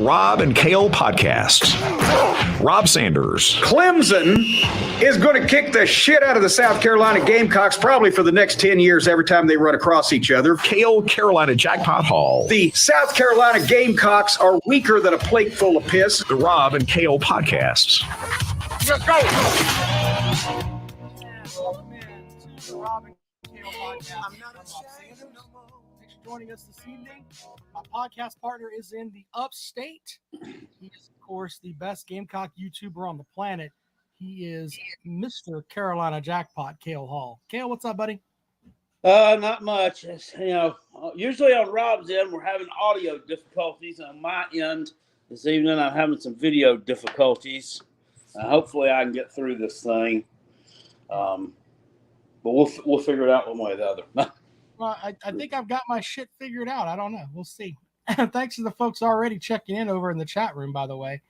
Rob and Kale podcasts. Rob Sanders. Clemson is going to kick the shit out of the South Carolina Gamecocks probably for the next 10 years every time they run across each other. Kale Carolina Jackpot Hall. The South Carolina Gamecocks are weaker than a plate full of piss. The Rob and Kale podcasts. Let's go. Welcome in to the Rob and Kale podcast. I'm not Thanks for joining us this evening. My podcast partner is in the upstate. He is, of course, the best Gamecock YouTuber on the planet. He is Mr. Carolina Jackpot, Kale Hall. Kale, what's up, buddy? Not much. Usually on Rob's end, we're having audio difficulties. On my end, this evening, I'm having some video difficulties. Hopefully, I can get through this thing. But we'll figure it out one way or the other. Well, I think I've got my shit figured out. I don't know. We'll see. Thanks to the folks already checking in over in the chat room, by the way.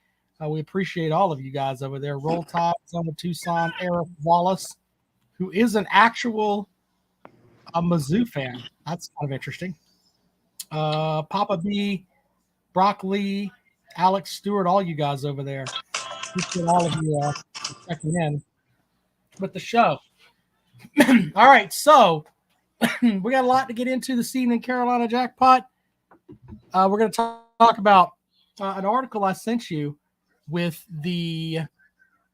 We appreciate all of you guys over there. Roll Tide, Son of Tucson, Eric Wallace, who is an actual Mizzou fan. That's kind of interesting. Papa B, Brock Lee, Alex Stewart, all you guys over there. Appreciate all of you checking in with the show. All right, so we got a lot to get into this evening, Carolina Jackpot. We're going to talk about an article I sent you with the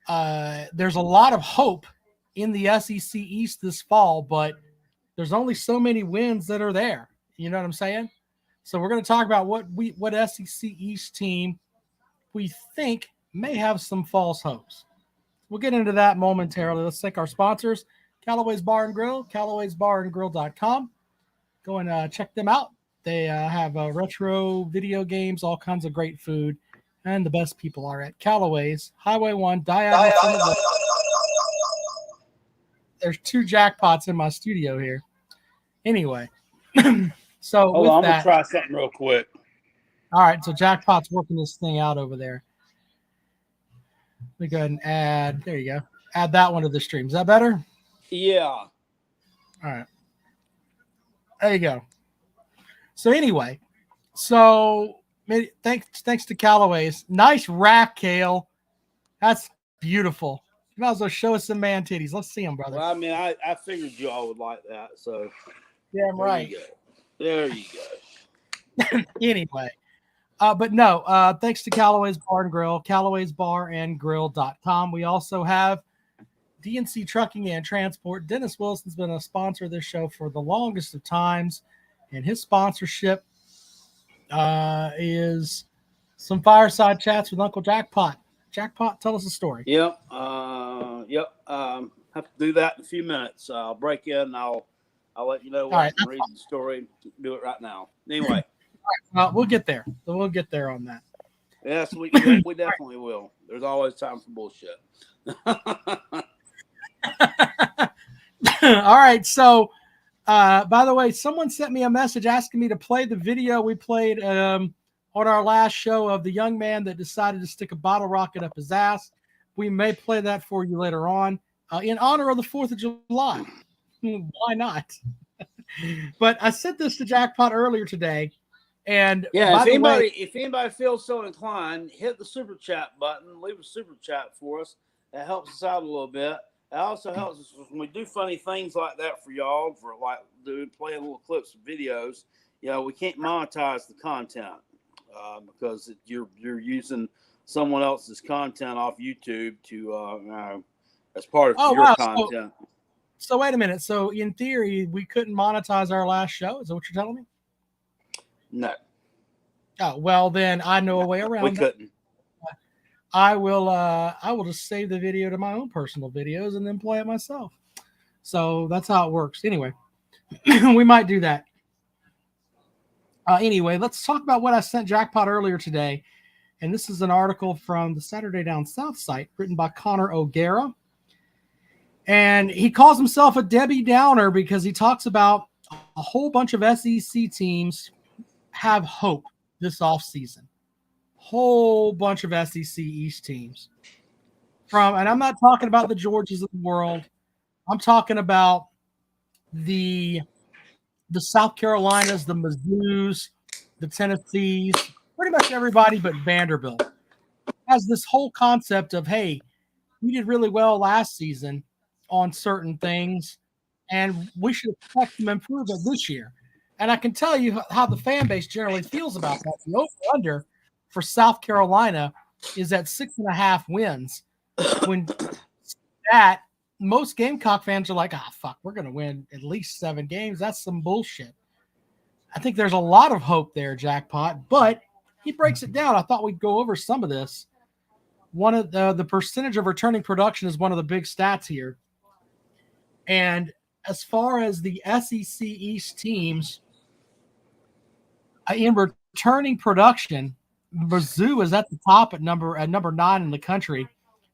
there's a lot of hope in the SEC East this fall, but there's only so many wins that are there. You know what I'm saying? So we're going to talk about what SEC East team we think may have some false hopes. We'll get into that momentarily. Let's thank our sponsors, Callaway's Bar and Grill, Callaway'sBarandGrill.com. Go and check them out. They have retro video games, all kinds of great food, and the best people are at Callaway's, Highway 1, Diagonal. There's two jackpots in my studio here. Anyway, so Hold on, I'm going to try something real quick. All right, so Jackpot's working this thing out over there. Let me go ahead and add. There you go. Add that one to the stream. Is that better? Yeah. All right. There you go. So anyway, thanks to Callaway's. Nice rack, Kale. That's beautiful. You might as well show us some man titties. Let's see them, brother. Well, I mean, I figured you all would like that. So damn right. There you go. Anyway. But no, thanks to Callaway's Bar and Grill, Callaway'sBarandGrill.com. We also have DNC Trucking and Transport. Dennis Wilson's been a sponsor of this show for the longest of times, and his sponsorship is some fireside chats with Uncle Jackpot. Jackpot, tell us a story. Yep. Have to do that in a few minutes. I'll break in. I'll let you know what I'm reading the story. Do it right now. Anyway. We'll get there. We'll get there on that. Yes, we definitely will. There's always time for bullshit. All right. So, by the way, someone sent me a message asking me to play the video we played on on our last show of the young man that decided to stick a bottle rocket up his ass. We may play that for you later on in honor of the 4th of July. Why not? But I said this to Jackpot earlier today. And Yeah, by the way, if anybody feels so inclined, hit the super chat button, leave a super chat for us. That helps us out a little bit. It also helps us when we do funny things like that for y'all, for like playing little clips of videos. You know, we can't monetize the content because you're using someone else's content off YouTube to as part of your content. So wait a minute. So in theory, we couldn't monetize our last show. Is that what you're telling me? No. Oh, well, then I know a way around We that. couldn't. I will just save the video to my own personal videos and then play it myself. So that's how it works. Anyway, we might do that. Anyway, let's talk about what I sent Jackpot earlier today. And this is an article from the Saturday Down South site written by Connor O'Gara. And he calls himself a Debbie Downer because he talks about a whole bunch of SEC teams have hope this offseason. Whole bunch of SEC East teams. And I'm not talking about the Georgias of the world. I'm talking about the South Carolinas, the Mizzous, the Tennessees, pretty much everybody but Vanderbilt has this whole concept of, hey, we did really well last season on certain things, and we should expect them to improve it this year. And I can tell you how the fan base generally feels about that. The over-under for South Carolina is at 6.5 wins. When that, most Gamecock fans are like, fuck, we're going to win at least 7 games. That's some bullshit. I think there's a lot of hope there, Jackpot, but he breaks it down. I thought we'd go over some of this. One of the percentage of returning production is one of the big stats here. And as far as the SEC East teams, in returning production, Mizzou is at the top at number 9 in the country.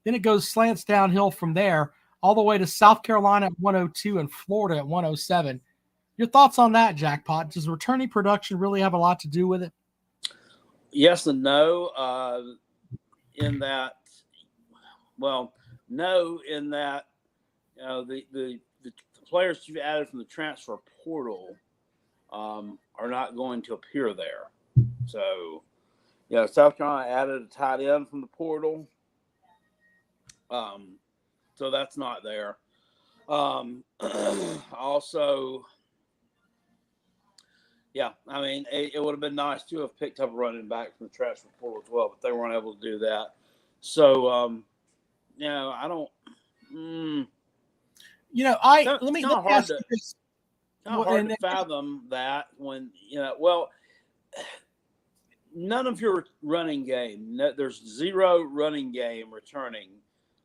Then it slants downhill from there all the way to South Carolina at 102 and Florida at 107. Your thoughts on that, Jackpot? Does returning production really have a lot to do with it? Yes and no. No, in that the players you've added from the transfer portal are not going to appear there. So, South Carolina added a tight end from the portal. So that's not there. Also, I mean, it would have been nice to have picked up a running back from the transfer portal as well, but they weren't able to do that. So, I don't. Let me ask you this. Hard to fathom that when none of your running game. There's 0 running game returning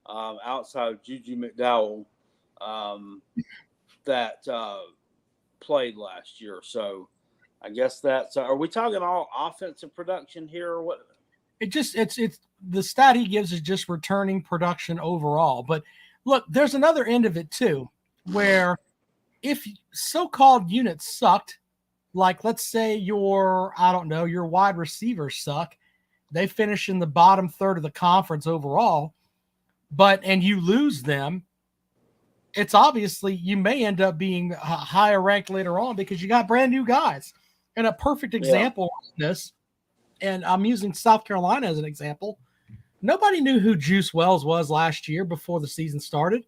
outside of Juju McDowell that played last year. So I guess that's. Are we talking all offensive production here, or what? It's the stat he gives is just returning production overall. But look, there's another end of it too, where if so-called units sucked, like let's say your wide receivers suck, they finish in the bottom third of the conference overall, and you lose them, it's obviously you may end up being higher ranked later on because you got brand new guys. And a perfect example of this, and I'm using South Carolina as an example, nobody knew who Juice Wells was last year before the season started.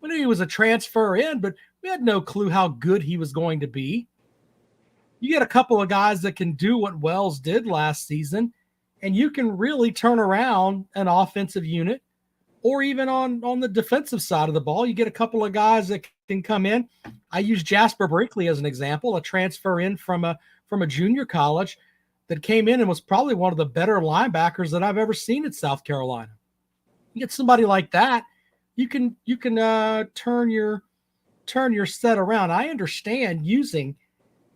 We knew he was a transfer in, but we had no clue how good he was going to be. You get a couple of guys that can do what Wells did last season, and you can really turn around an offensive unit, or even on the defensive side of the ball. You get a couple of guys that can come in. I use Jasper Brinkley as an example, a transfer in from a junior college that came in and was probably one of the better linebackers that I've ever seen at South Carolina. You get somebody like that, you can turn your set around. I understand using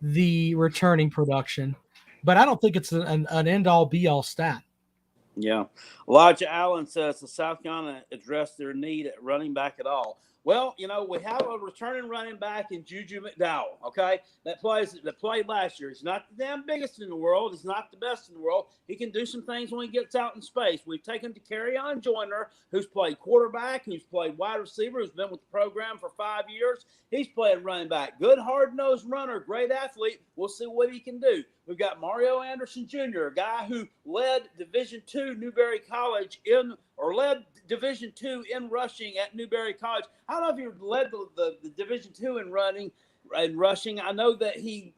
the returning production, but I don't think it's an end-all be-all stat. Yeah. Elijah Allen says the South Carolina addressed their need at running back at all. Well, we have a returning running back in Juju McDowell, okay, that played last year. He's not the damn biggest in the world. He's not the best in the world. He can do some things when he gets out in space. We've taken to Kerryon Joyner, who's played quarterback, who's played wide receiver, who's been with the program for 5 years. He's playing running back. Good, hard-nosed runner, great athlete. We'll see what he can do. We've got Mario Anderson Jr., a guy who led Division II Newberry College led Division II in rushing at Newberry College. I don't know if he led the Division II in rushing. I know that he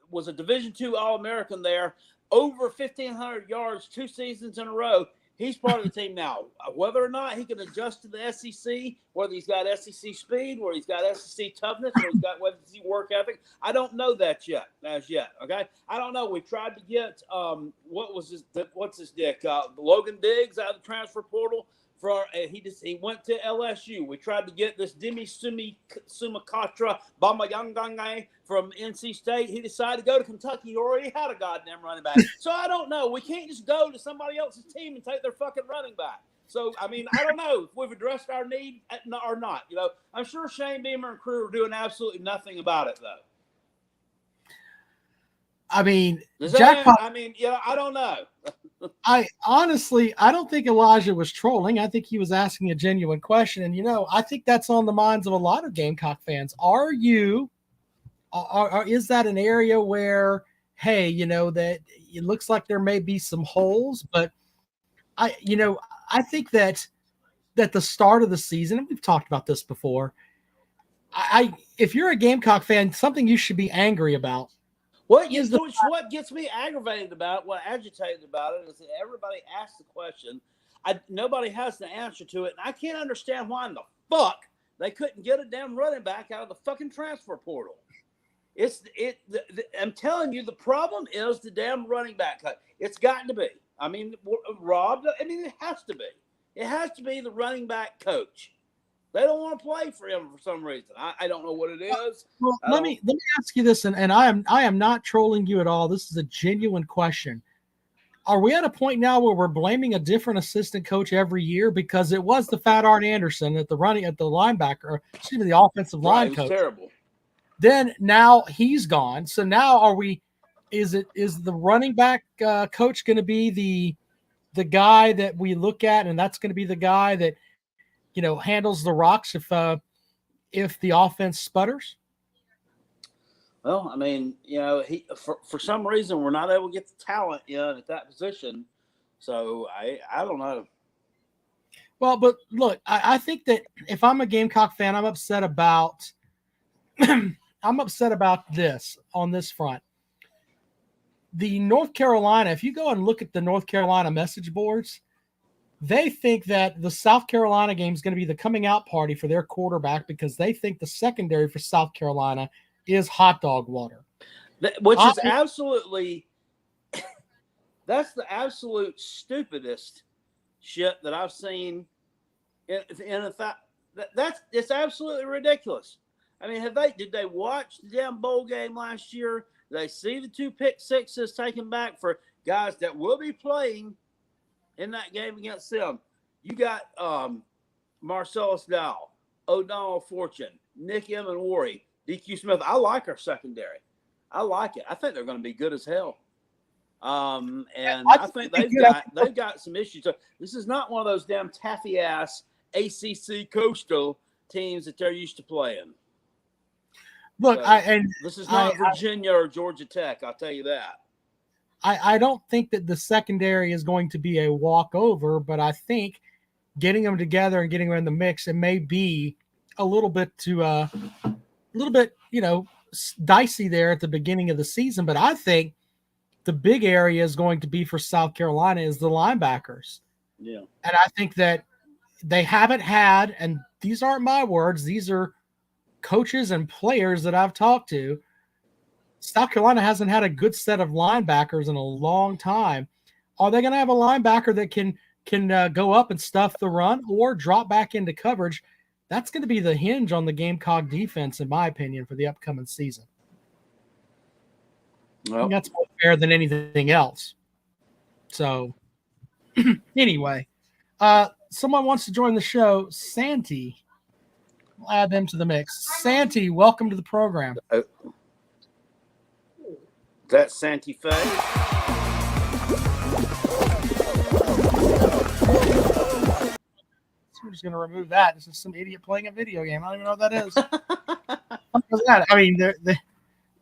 was a Division II All-American there, over 1,500 yards 2 seasons in a row. He's part of the team now. Whether or not he can adjust to the SEC, whether he's got SEC speed, whether he's got SEC toughness, whether he's got SEC work ethic, I don't know that yet. Okay, I don't know. We tried to get what's his dick? Logan Diggs out of the transfer portal. He went to LSU. We tried to get this Demi Sumakatra Bamayangangai from NC State. He decided to go to Kentucky. He already had a goddamn running back. So I don't know. We can't just go to somebody else's team and take their fucking running back. So, I mean, I don't know if we've addressed our need or not. I'm sure Shane Beamer and crew are doing absolutely nothing about it, though. I mean, I don't know. I honestly don't think Elijah was trolling. I think he was asking a genuine question. And, I think that's on the minds of a lot of Gamecock fans. Is that an area where, hey, that it looks like there may be some holes, but I think that the start of the season, and we've talked about this before, if you're a Gamecock fan, something you should be angry about. What gets me aggravated about, agitated about it, is that everybody asks the question. Nobody has the answer to it. And I can't understand why in the fuck they couldn't get a damn running back out of the fucking transfer portal. I'm telling you, the problem is the damn running back cut. It's got to be. I mean, Rob, it has to be. It has to be the running back coach. They don't want to play for him for some reason. I don't know what it is. Well, let me ask you this, and I am not trolling you at all. This is a genuine question. Are we at a point now where we're blaming a different assistant coach every year? Because it was the Fat Art Anderson at the offensive line coach. Terrible. Then now he's gone. So now is the running back coach going to be the guy that we look at, and that's going to be the guy that handles the rocks if the offense sputters? Well, I mean, he for some reason we're not able to get the talent in at that position. So I don't know. Well, but look, I think that if I'm a Gamecock fan, I'm upset about this on this front. The North Carolina, if you go and look at the North Carolina message boards, they think that the South Carolina game is going to be the coming out party for their quarterback because they think the secondary for South Carolina is hot dog water. Which is absolutely – that's the absolute stupidest shit that I've seen it's absolutely ridiculous. I mean, did they watch the damn bowl game last year? Did they see the 2 pick sixes taken back for guys that will be playing in that game against them? You got Marcellus Dow, O'Donnell Fortune, Nick Emenwari, DQ Smith. I like our secondary. I like it. I think they're going to be good as hell. And I think they've got some issues. So this is not one of those damn taffy ass ACC coastal teams that they're used to playing. Look, this is not Virginia or Georgia Tech. I'll tell you that. I don't think that the secondary is going to be a walkover, but I think getting them together and getting them in the mix, it may be a little bit dicey there at the beginning of the season. But I think the big area is going to be for South Carolina is the linebackers. Yeah. And I think that they haven't had, and these aren't my words, these are coaches and players that I've talked to, South Carolina hasn't had a good set of linebackers in a long time. Are they going to have a linebacker that can go up and stuff the run or drop back into coverage? That's going to be the hinge on the Gamecock defense, in my opinion, for the upcoming season. Well, that's more fair than anything else. So, anyway, someone wants to join the show. Santi We'll add them to the mix. Santi, welcome to the program. That's Santa Fe. I'm just going to remove that. This is some idiot playing a video game. I don't even know what that is. What was that? I mean,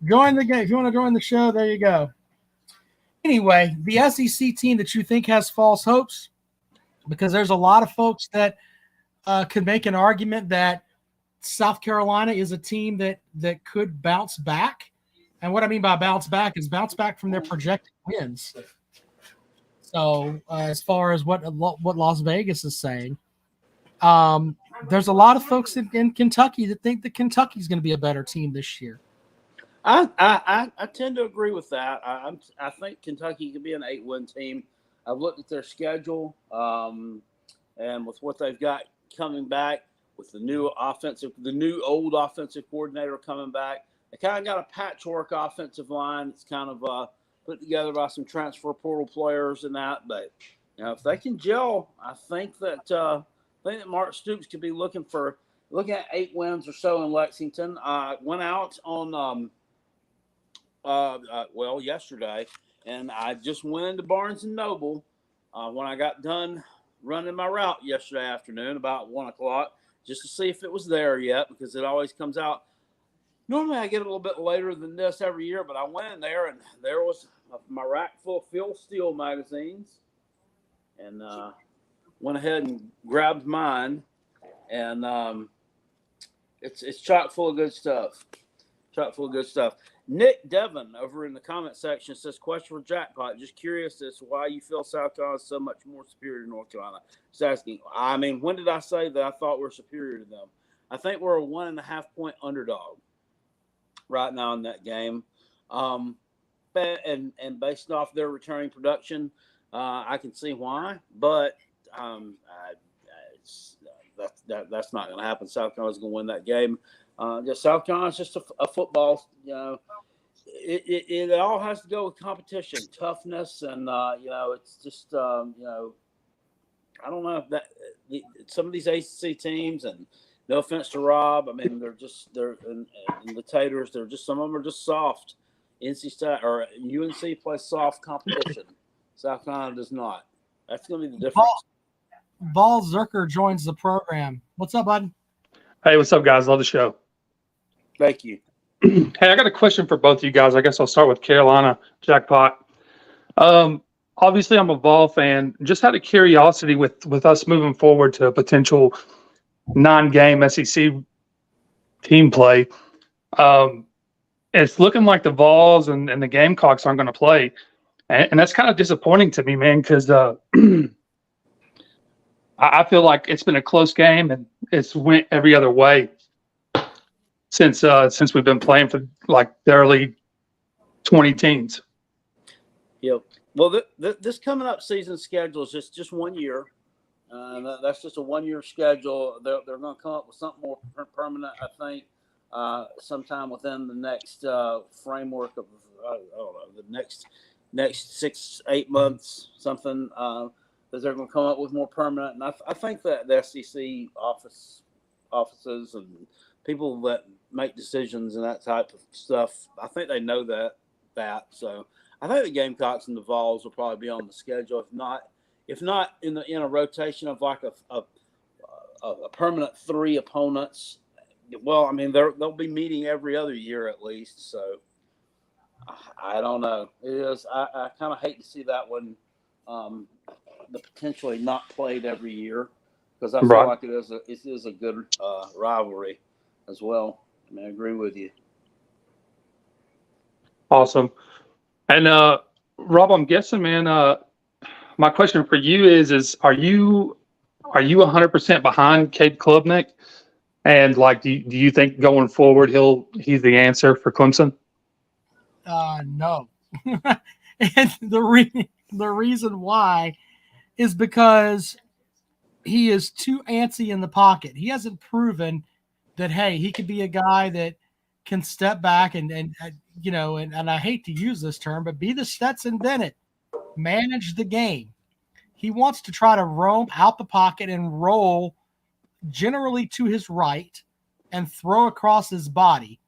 join the game. If you want to join the show, there you go. Anyway, the SEC team that you think has false hopes, because there's a lot of folks that could make an argument that South Carolina is a team that could bounce back. And what I mean by bounce back is bounce back from their projected wins. So as far as what Las Vegas is saying, there's a lot of folks in Kentucky that think that Kentucky's going to be a better team this year. I tend to agree with that. I think Kentucky could be an 8-win team. I've looked at their schedule, and with what they've got coming back, with the new old offensive coordinator coming back, they kind of got a patchwork offensive line. It's kind of put together by some transfer portal players and that. But if they can gel, I think that Mark Stoops could be looking at 8 wins or so in Lexington. Went out on yesterday, and I just went into Barnes & Noble when I got done running my route yesterday afternoon about 1 o'clock just to see if it was there yet, because it always comes out. Normally I get a little bit later than this every year, but I went in there and there was my rack full of Phil Steele magazines, and went ahead and grabbed mine, and it's chock full of good stuff. Nick Devon over in the comment section says, question for Jackpot. Just curious as to why you feel South Carolina is so much more superior to North Carolina. Just asking. I mean, when did I say that I thought we're superior to them? I think we're a 1.5 point underdog right now in that game. And based off their returning production, I can see why. But that's not going to happen. South Carolina's going to win that game. South Carolina's just a football, it all has to go with competition, toughness, and it's just I don't know if that some of these ACC teams, and no offense to Rob, I mean they're and the Taters, some of them are just soft. NC State or UNC plays soft competition. South Carolina does not. That's going to be the difference. Vol Zerker joins the program. What's up, bud? Hey, what's up, guys? Love the show. Thank you. Hey, I got a question for both of you guys. I guess I'll start with Carolina, Jackpot. Obviously, I'm a Vol fan. Just out of curiosity, with us moving forward to a potential 9-game SEC team play, it's looking like the Vols and the Gamecocks aren't going to play. And that's kind of disappointing to me, man, because I feel like it's been a close game and it's went every other way since we've been playing for like the early 20 teens. Yep. Well, this coming up season schedule is just 1 year. That's just a 1-year schedule. They're going to come up with something more permanent, I think, sometime within the next framework of I don't know, the next 6-8 months, something that they're going to come up with more permanent. And I think that the SEC offices and people that make decisions and that type of stuff, I think they know that. So I think the Gamecocks and the Vols will probably be on the schedule. If not in a rotation of like a permanent 3 opponents. Well, I mean they'll be meeting every other year at least. So I don't know. It is. I kind of hate to see that one potentially not played every year, because I feel like it is a good rivalry as well. I mean, I agree with you. Awesome. And Rob, I'm guessing, man, my question for you is are you 100% behind Cade Klubnik? And like, do you think going forward he's the answer for Clemson? No. And the reason why is because he is too antsy in the pocket. He hasn't proven that, hey, he could be a guy that can step back and I hate to use this term, but be the Stetson Bennett, manage the game. He wants to try to roam out the pocket and roll generally to his right and throw across his body.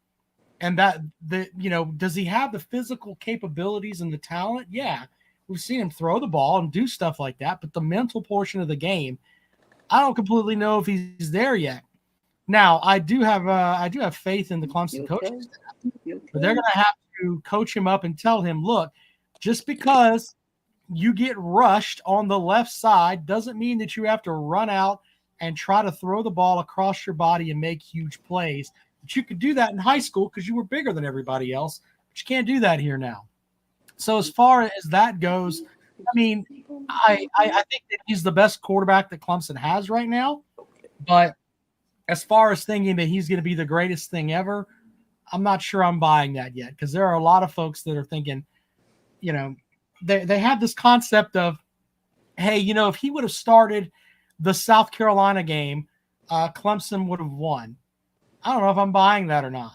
And does he have the physical capabilities and the talent? Yeah. We've seen him throw the ball and do stuff like that, but the mental portion of the game, I don't completely know if he's there yet. Now, I do have faith in the Clemson coaching staff, but they're going to have to coach him up and tell him, look, just because you get rushed on the left side doesn't mean that you have to run out and try to throw the ball across your body and make huge plays. But you could do that in high school because you were bigger than everybody else, but you can't do that here now. So as far as that goes, I mean, I think that he's the best quarterback that Clemson has right now. But as far as thinking that he's going to be the greatest thing ever, I'm not sure I'm buying that yet, because there are a lot of folks that are thinking, they have this concept of, hey, if he would have started the South Carolina game, Clemson would have won. I don't know if I'm buying that or not.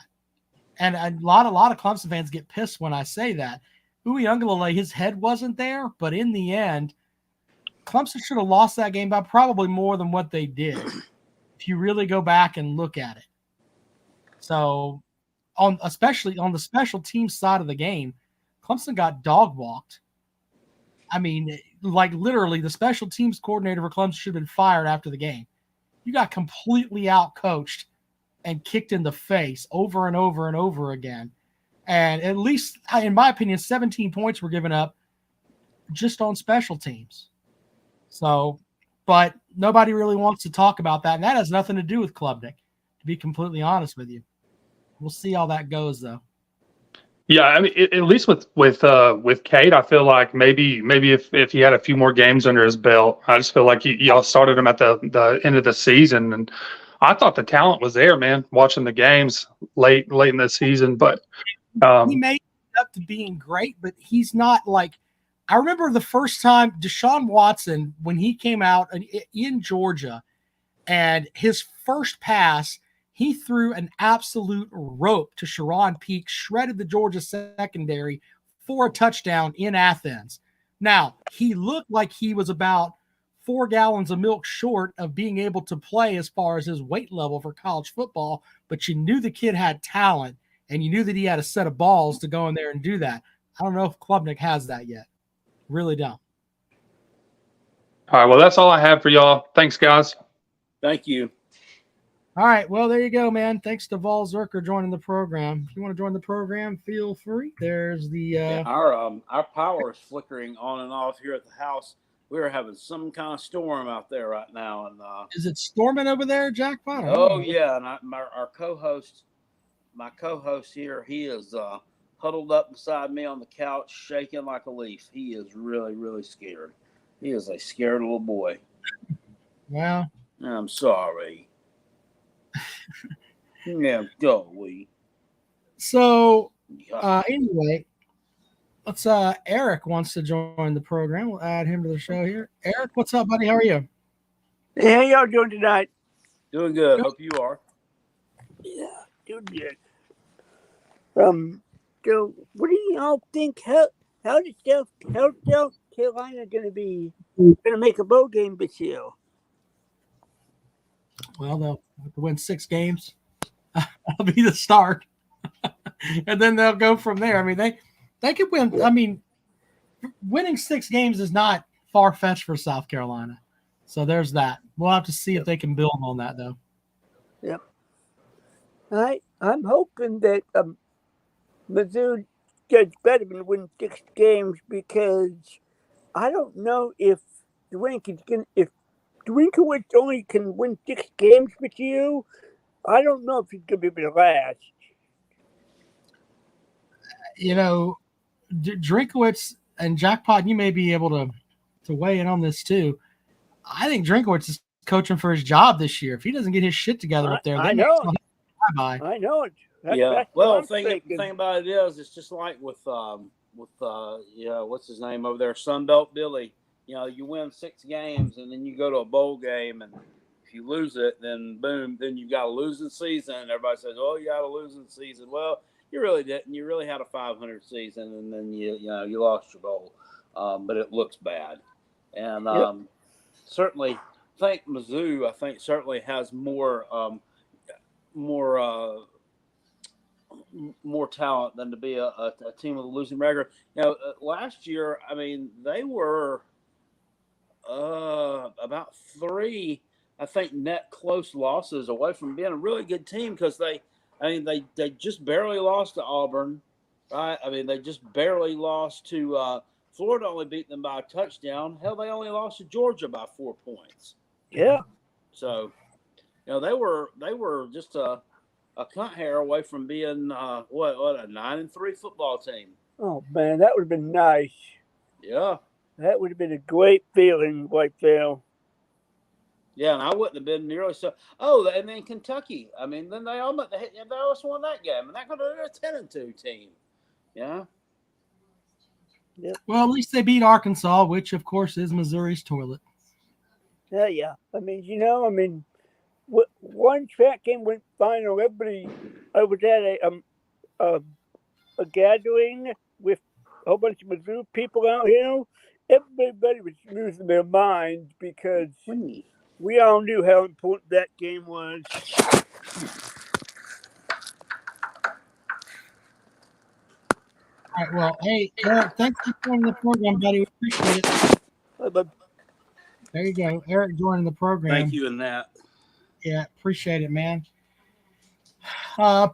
And a lot of Clemson fans get pissed when I say that. Uiagalelei, his head wasn't there, but in the end, Clemson should have lost that game by probably more than what they did, if you really go back and look at it. So, especially on the special teams side of the game, Clemson got dog walked. I mean, like literally, the special teams coordinator for Clemson should have been fired after the game. You got completely out-coached and kicked in the face over and over and over again. And at least, in my opinion, 17 points were given up just on special teams. So, but nobody really wants to talk about that. And that has nothing to do with Klubnik, to be completely honest with you. We'll see how that goes, though. Yeah, I mean, at least with Cade, I feel like maybe if he had a few more games under his belt, I just feel like y'all started him at the end of the season, and I thought the talent was there, man. Watching the games late in the season, but he made it up to being great, but he's not like. I remember the first time Deshaun Watson, when he came out in Georgia, and his first pass, he threw an absolute rope to Sharon Peak, shredded the Georgia secondary for a touchdown in Athens. Now, he looked like he was about 4 gallons of milk short of being able to play as far as his weight level for college football, but you knew the kid had talent, and you knew that he had a set of balls to go in there and do that. I don't know if Klubnik has that yet. Really don't. All right, well, that's all I have for y'all. Thanks, guys. Thank you. All right, well, there you go, man. Thanks to Vol Zerker joining the program. If you want to join the program, feel free. There's the our power is flickering on and off here at the house. We're having some kind of storm out there right now, and is it storming over there, Jackpot? Oh yeah, and our co-host, my co-host here, he is huddled up beside me on the couch, shaking like a leaf. He is really, really scared. He is a scared little boy. Well, I'm sorry. Yeah, golly. So, anyway, let's. Eric wants to join the program. We'll add him to the show here. Eric, what's up, buddy? How are you? Hey, how y'all doing tonight? Doing good. Hope you are. Yeah, doing good. So what do y'all think? How is South Carolina going to make a bowl game this year? Well, they'll have to win 6 games. That'll be the start, and then they'll go from there. I mean, they could win. I mean, winning 6 games is not far fetched for South Carolina. So there's that. We'll have to see if they can build on that, though. Yep. I'm hoping that Mizzou gets better and win 6 games, because I don't know if if Drinkwitz only can win 6 games with you. I don't know if he's going to be able to last. Drinkwitz and Jackpot, you may be able to weigh in on this too. I think Drinkwitz is coaching for his job this year. If he doesn't get his shit together up there, I know. I know it. That's well, the thing about it is, it's just like with what's his name over there, Sunbelt Billy. You win 6 games and then you go to a bowl game, and if you lose it, then boom, then you've got a losing season. Everybody says, "Oh, you got a losing season." Well, you really didn't. You really had a 500 season, and then you lost your bowl. But it looks bad, and certainly, I think Mizzou certainly has more. more talent than to be a team with a losing record. You know, last year, I mean, they were about 3, I think, net close losses away from being a really good team because they just barely lost to Auburn, right? I mean, they just barely lost to Florida, only beat them by a touchdown. Hell, they only lost to Georgia by 4 points. Yeah. So, you know, they were just a cunt hair away from being a 9-3 football team. Oh man, that would have been nice. Yeah. That would have been a great feeling, Whitetail. Yeah, and I wouldn't have been nearly so. Oh, and then Kentucky. I mean, then they almost won that game, and that could have been a 10-2 team. Yeah. Yep. Well, at least they beat Arkansas, which of course is Missouri's toilet. Yeah. I mean, one track game went final. Everybody, I was at a gathering with a whole bunch of Mizzou people out here. Everybody was losing their minds because we all knew how important that game was. All right. Well, hey, Eric, thanks for joining the program, buddy. We appreciate it. But There you go. Eric joining the program. Thank you in that. Yeah, appreciate it, man.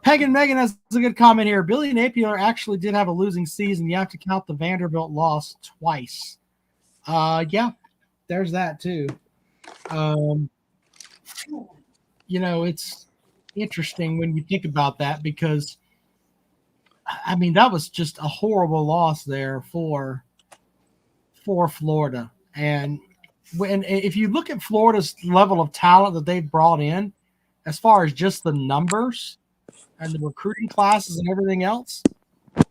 Peg and Megan has a good comment here. Billy Napier actually did have a losing season. You have to count the Vanderbilt loss twice. Yeah, there's that too. You know, it's interesting when you think about that because, I mean, that was just a horrible loss there for Florida. And if you look at Florida's level of talent that they've brought in, as far as just the numbers and the recruiting classes and everything else, you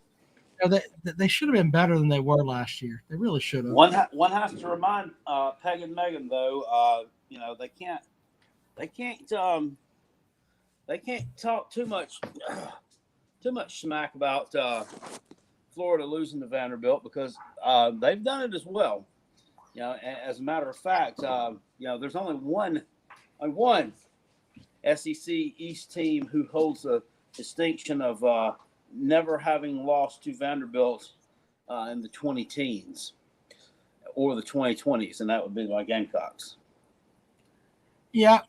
know, they should have been better than they were last year. They really should have. One has to remind Peg and Megan though, you know, they can't talk too much smack about Florida losing to Vanderbilt because they've done it as well. You know, as a matter of fact, you know, there's only one SEC East team who holds the distinction of never having lost to Vanderbilt in the 2010s or the 2020s, and that would be my Gamecocks. Yeah,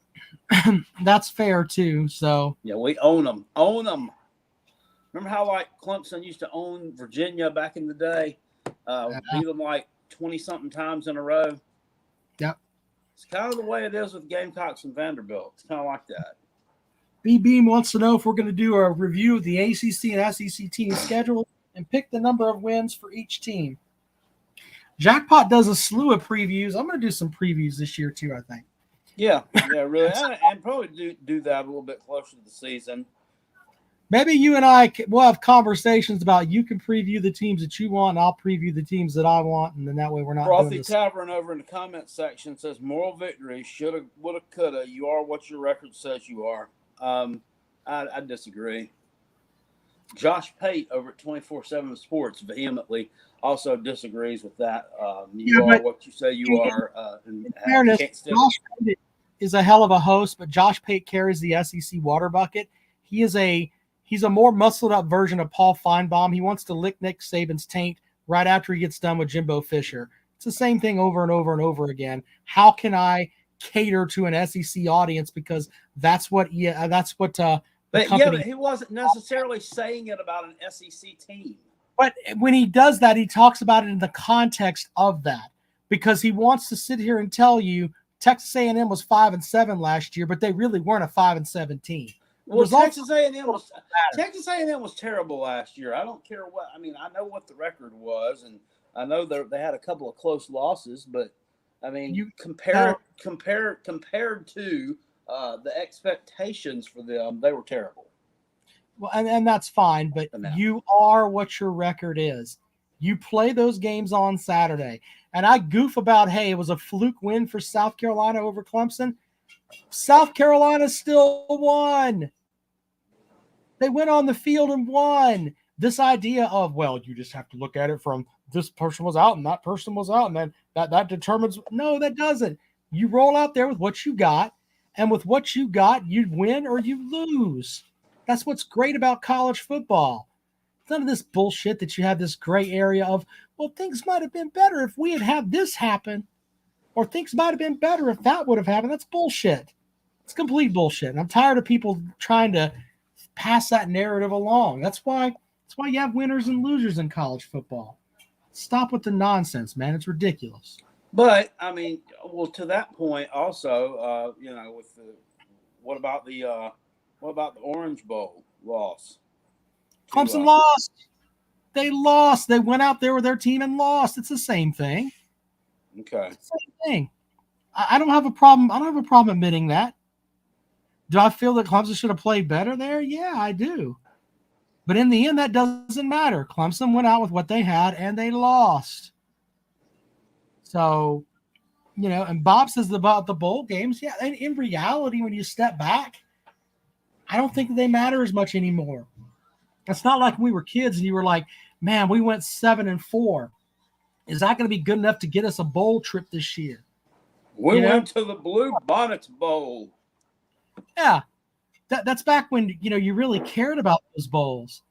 that's fair too. So yeah, we own them. Remember how like Clemson used to own Virginia back in the day? Beat them like 20-something times in a row. Yep. It's kind of the way it is with Gamecocks and Vanderbilt. It's kind of like that. B-Beam wants to know if we're going to do a review of the ACC and SEC team schedule and pick the number of wins for each team. Jackpot does a slew of previews. I'm going to do some previews this year too, I think. Yeah, really. And probably do that a little bit closer to the season. Maybe you and I will have conversations about you can preview the teams that you want, and I'll preview the teams that I want, and then that way we're not doing Frothy this. Tavern over in the comment section says, moral victory, shoulda, woulda, coulda. You are what your record says you are. I disagree. Josh Pate over at 24/7 Sports vehemently also disagrees with that. You are what you say you are. In fairness, Josh Pate is a hell of a host, but Josh Pate carries the SEC water bucket. He's a more muscled up version of Paul Feinbaum. He wants to lick Nick Saban's taint right after he gets done with Jimbo Fisher. It's the same thing over and over and over again. How can I cater to an SEC audience? Because that's what but he wasn't necessarily saying it about an SEC team. But when he does that, he talks about it in the context of that because he wants to sit here and tell you Texas A&M was 5-7 last year, but they really weren't a 5-7 team. Well, Texas A&M was terrible last year. I don't care what. I mean, I know what the record was, and I know they had a couple of close losses, but I mean, compared to the expectations for them, they were terrible. Well, and that's fine, but you are what your record is. You play those games on Saturday, and I goof about, hey, it was a fluke win for South Carolina over Clemson. South Carolina still won. They went on the field and won. This idea of, well, you just have to look at it from this person was out and that person was out, and then that determines. No, that doesn't. You roll out there with what you got, And with what you got, you win or you lose. That's what's great about college football. None of this bullshit that you have this gray area of, well, things might have been better if we had this happen, or things might have been better if that would have happened. That's bullshit. It's complete bullshit. And I'm tired of people trying to pass that narrative along. That's why you have winners and losers in college football. Stop with the nonsense, man. It's ridiculous. But I mean, well, to that point, also, with what about the Orange Bowl loss? Clemson lost. They lost. They went out there with their team and lost. It's the same thing. Okay. It's the same thing. I don't have a problem. I don't have a problem admitting that. Do I feel that Clemson should have played better there? Yeah, I do. But in the end, that doesn't matter. Clemson went out with what they had, and they lost. So, and Bob says about the bowl games. Yeah, and in reality, when you step back, I don't think they matter as much anymore. It's not like when we were kids and you were like, man, we went 7-4. Is that going to be good enough to get us a bowl trip this year? We went to the Blue Bonnets Bowl. Yeah. That's back when, you really cared about those bowls.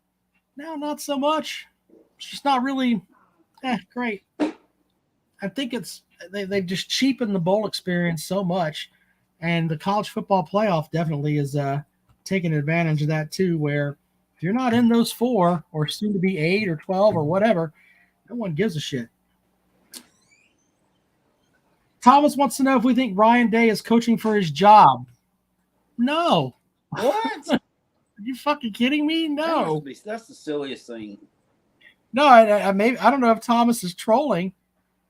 Now, not so much. It's just not really great. I think they've just cheapened the bowl experience so much. And the college football playoff definitely is taking advantage of that too, where if you're not in those 4 or soon to be 8 or 12 or whatever, no one gives a shit. Thomas wants to know if we think Ryan Day is coaching for his job. No. What? Are you fucking kidding me? No. That's the silliest thing. No, I don't know if Thomas is trolling.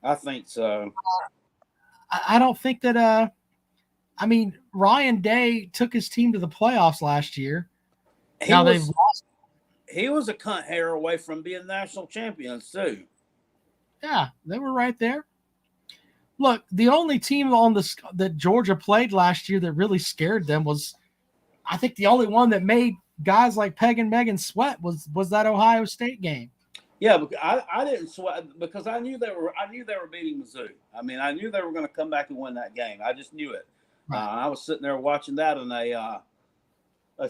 I think so. I don't think that Ryan Day took his team to the playoffs last year. They've lost. He was a cunt hair away from being national champions too. Yeah, they were right there. Look, the only team that Georgia played last year that really scared them was, I think the only one that made guys like Peg and Megan sweat was that Ohio State game. Yeah, but I didn't sweat because I knew they were beating Mizzou. I mean, I knew they were going to come back and win that game. I just knew it. Right. I was sitting there watching that in a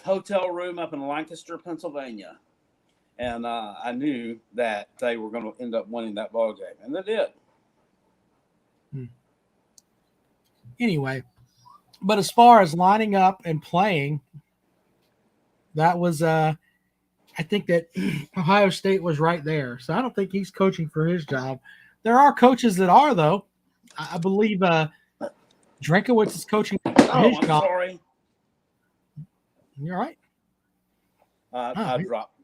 hotel room up in Lancaster, Pennsylvania, and I knew that they were going to end up winning that ball game, and they did. Anyway, but as far as lining up and playing, that was I think that Ohio State was right there. So I don't think he's coaching for his job. There are coaches that are, though. I believe Drinkowitz is coaching for his job. Sorry. You all right? I dropped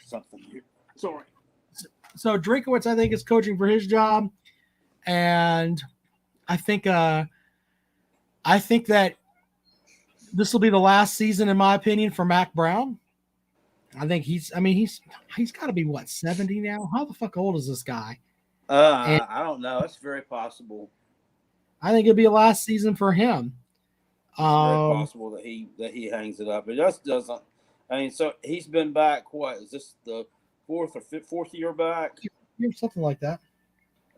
something here. Sorry. So Drinkowitz, I think, is coaching for his job. And I think that this will be the last season, in my opinion, for Mac Brown. I think he's got to be, 70 now? How the fuck old is this guy? I don't know. It's very possible. I think it'll be a last season for him. It's very possible that he hangs it up. It just doesn't. I mean, so he's been back. What is this, the fourth year back? Yeah, something like that.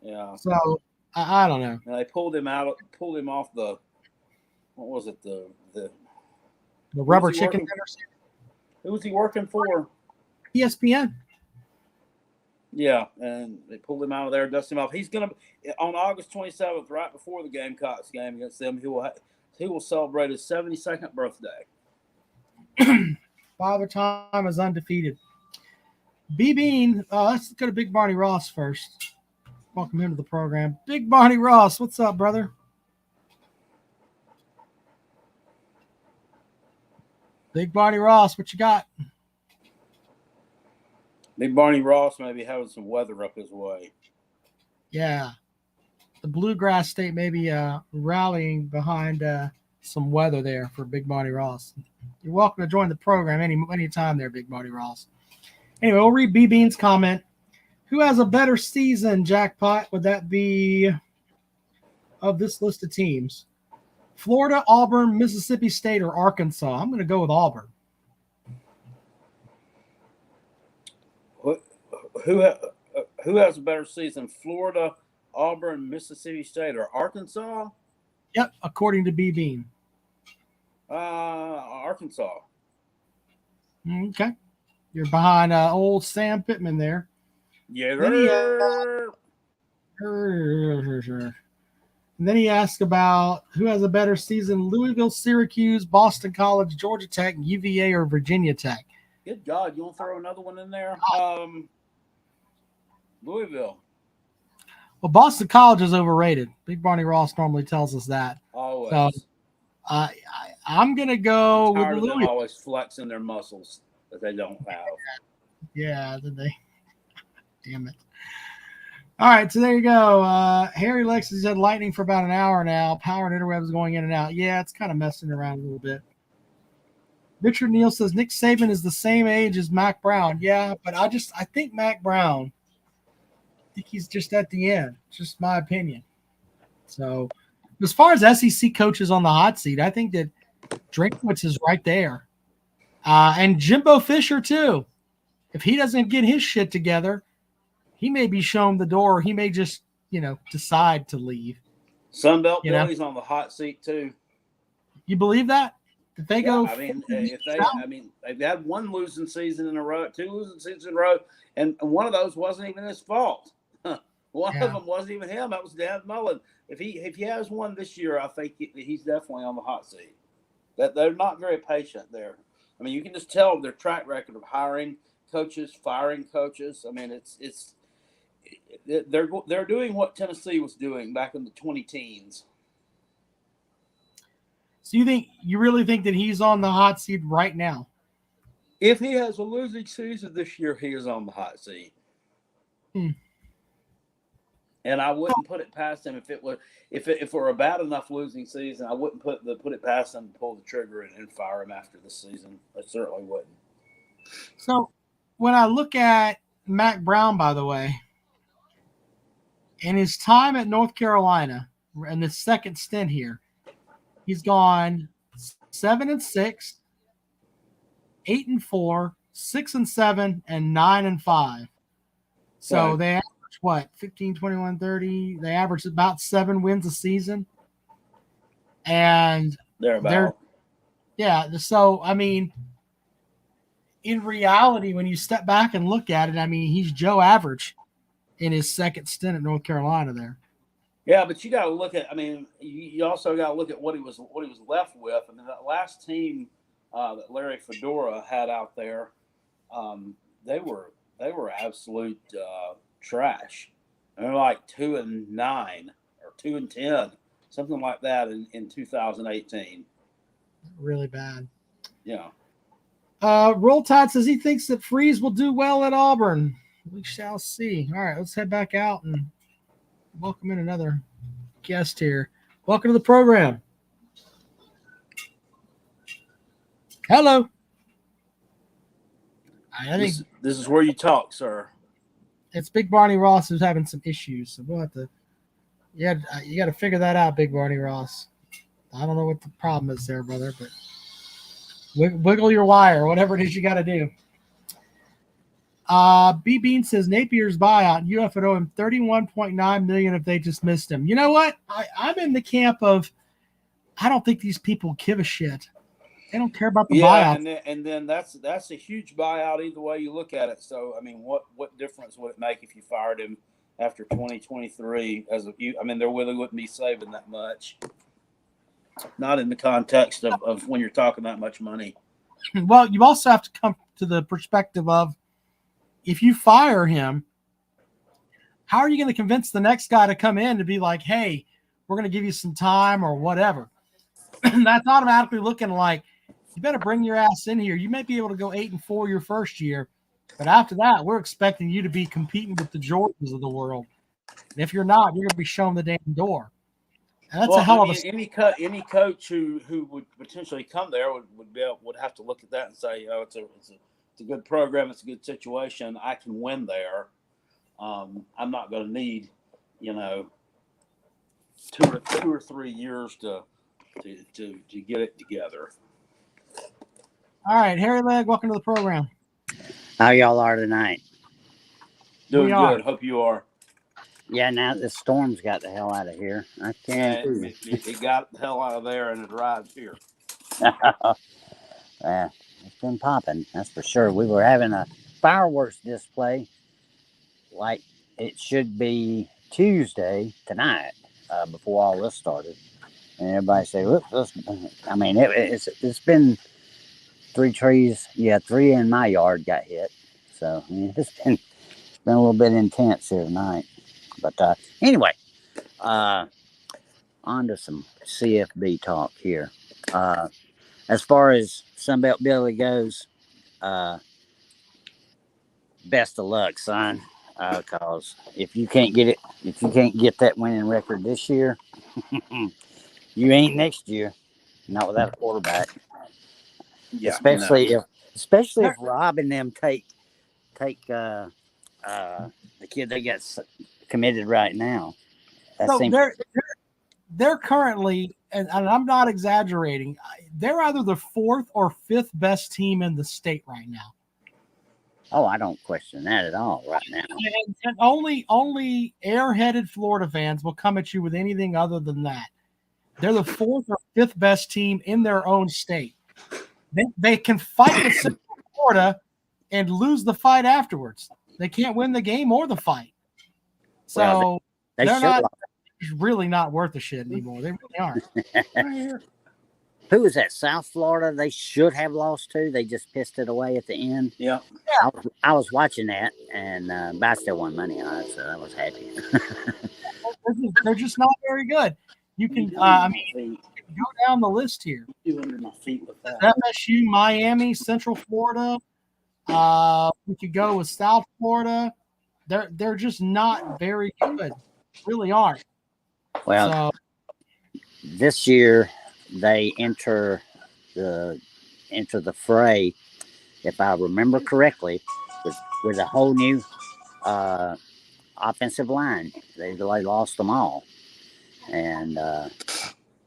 Yeah. So I don't know. And they pulled him off the. What was it? The rubber chicken dinner. Who was he working for? ESPN. Yeah, and they pulled him out of there, dusted him off. He's going to on August 27th, right before the Gamecocks game against them. He will celebrate his 72nd birthday. Father Time is undefeated. B Bean, let's go to Big Barney Ross first. Welcome him to the program. Big Barney Ross, what's up, brother? Big Barney Ross, what you got? Big Barney Ross may be having some weather up his way. Yeah. The Bluegrass State may be rallying behind some weather there for Big Barney Ross. You're welcome to join the program any time there, Big Barney Ross. Anyway, we'll read B Bean's comment. Who has a better season, Jackpot? Would that be of this list of teams? Florida, Auburn, Mississippi State, or Arkansas? I'm going to go with Auburn. Who has a better season? Florida, Auburn, Mississippi State, or Arkansas? Yep, according to B Bean. Arkansas. Okay. You're behind old Sam Pittman there. Yeah. Then he asked about who has a better season: Louisville, Syracuse, Boston College, Georgia Tech, UVA, or Virginia Tech. Good God, you want to throw another one in there? Louisville. Well, Boston College is overrated. Big Barney Ross normally tells us that. Always. So, I'm gonna go with Tired of them Louisville. always flexing their muscles that they don't have. Yeah, did they? Damn it. All right, so there you go. Harry Lex has had lightning for about an hour now. Power and interwebs going in and out. Yeah, it's kind of messing around a little bit. Richard Neal says Nick Saban is the same age as Mac Brown. Yeah, but I think Mac Brown, I think he's just at the end. It's just my opinion. So as far as SEC coaches on the hot seat, I think that Drinkwitz is right there. And Jimbo Fisher too. If he doesn't get his shit together, he may be shown the door. He may just, decide to leave. Sunbelt Billy's on the hot seat too. You believe that? If they go, they've had one losing season in a row, two losing seasons in a row, and one of those wasn't even his fault. One of them wasn't even him. That was Dan Mullen. If he has one this year, I think he's definitely on the hot seat. That they're not very patient there. I mean, you can just tell their track record of hiring coaches, firing coaches. I mean, they're doing what Tennessee was doing back in the 2010s. So you really think that he's on the hot seat right now? If he has a losing season this year, he is on the hot seat. And I wouldn't put it past him if it were a bad enough losing season. I wouldn't put it past him to pull the trigger and fire him after the season. I certainly wouldn't. So when I look at Mac Brown, by the way, in his time at North Carolina and the second stint here, he's gone 7-6, 8-4, 6-7, and 9-5. So Right. they average what, 15, 21, 30. They average about 7 wins a season. And so I mean, in reality, when you step back and look at it, I mean, he's Joe Average in his second stint at North Carolina there. Yeah, but you got to look at. I mean, you also got to look at what he was left with. I mean, that last team that Larry Fedora had out there, they were absolute trash. They were like 2-9 or 2-10, something like that in 2018. Really bad. Yeah. Roll Tide says he thinks that Freeze will do well at Auburn. We shall see. All right, let's head back out and welcome in another guest here. Welcome to the program. Hello. I think this is where you talk, sir. It's Big Barney Ross who's having some issues, so we'll have to. You got to figure that out, Big Barney Ross. I don't know what the problem is there, brother, but wiggle your wire, whatever it is you got to do. B Bean says Napier's buyout. UF would owe him $31.9 million if they dismissed him. You know what? I'm in the camp of I don't think these people give a shit. They don't care about the buyout. And then that's a huge buyout either way you look at it. So I mean, what difference would it make if you fired him after 2023? I mean, there really wouldn't be saving that much. Not in the context of when you're talking that much money. Well, you also have to come to the perspective of if you fire him, how are you going to convince the next guy to come in to be like, hey, we're going to give you some time or whatever? That's automatically looking like you better bring your ass in here. You may be able to go 8-4 your first year, but after that, we're expecting you to be competing with the Jordans of the world. And if you're not, you're going to be shown the damn door. And that's a hell of a any coach who would potentially come there would have to look at that and say, oh, it's a good program, it's a good situation. I can win there. I'm not going to need, 2 or 3 years to get it together. All right, Harry Legg, welcome to the program. How y'all are tonight? Doing good. Hope you are. Yeah, now the storm's got the hell out of here. I can't. It got the hell out of there and it arrived here. It's been popping, that's for sure. We were having a fireworks display like it should be Tuesday tonight before all this started. And everybody say, look, I mean, it's been 3 trees. Yeah, 3 in my yard got hit. So I mean, it's been a little bit intense here tonight. But anyway, on to some CFB talk here. As far as Sunbelt Billy goes, best of luck, son. Because if you can't get that winning record this year, you ain't next year. Not without a quarterback. Yeah, especially if Rob and them take the kid they got committed right now. That So seems they're currently, and I'm not exaggerating, they're either the 4th or 5th best team in the state right now. Oh, I don't question that at all right now. And only airheaded Florida fans will come at you with anything other than that. They're the 4th or 5th best team in their own state. They can fight with Central Florida and lose the fight afterwards. They can't win the game or the fight. So Well, they're not really not worth a shit anymore. They really aren't. Who was that? South Florida. They should have lost to. They just pissed it away at the end. Yeah. I was watching that, and but I still won money on it, so I was happy. They're just not very good. You can, I mean, you can go down the list here. You under my feet with that. FSU, Miami, Central Florida. We could go with South Florida. They're just not very good. Really aren't. Well, this year they enter the fray, if I remember correctly, with a whole new offensive line. They lost them all, and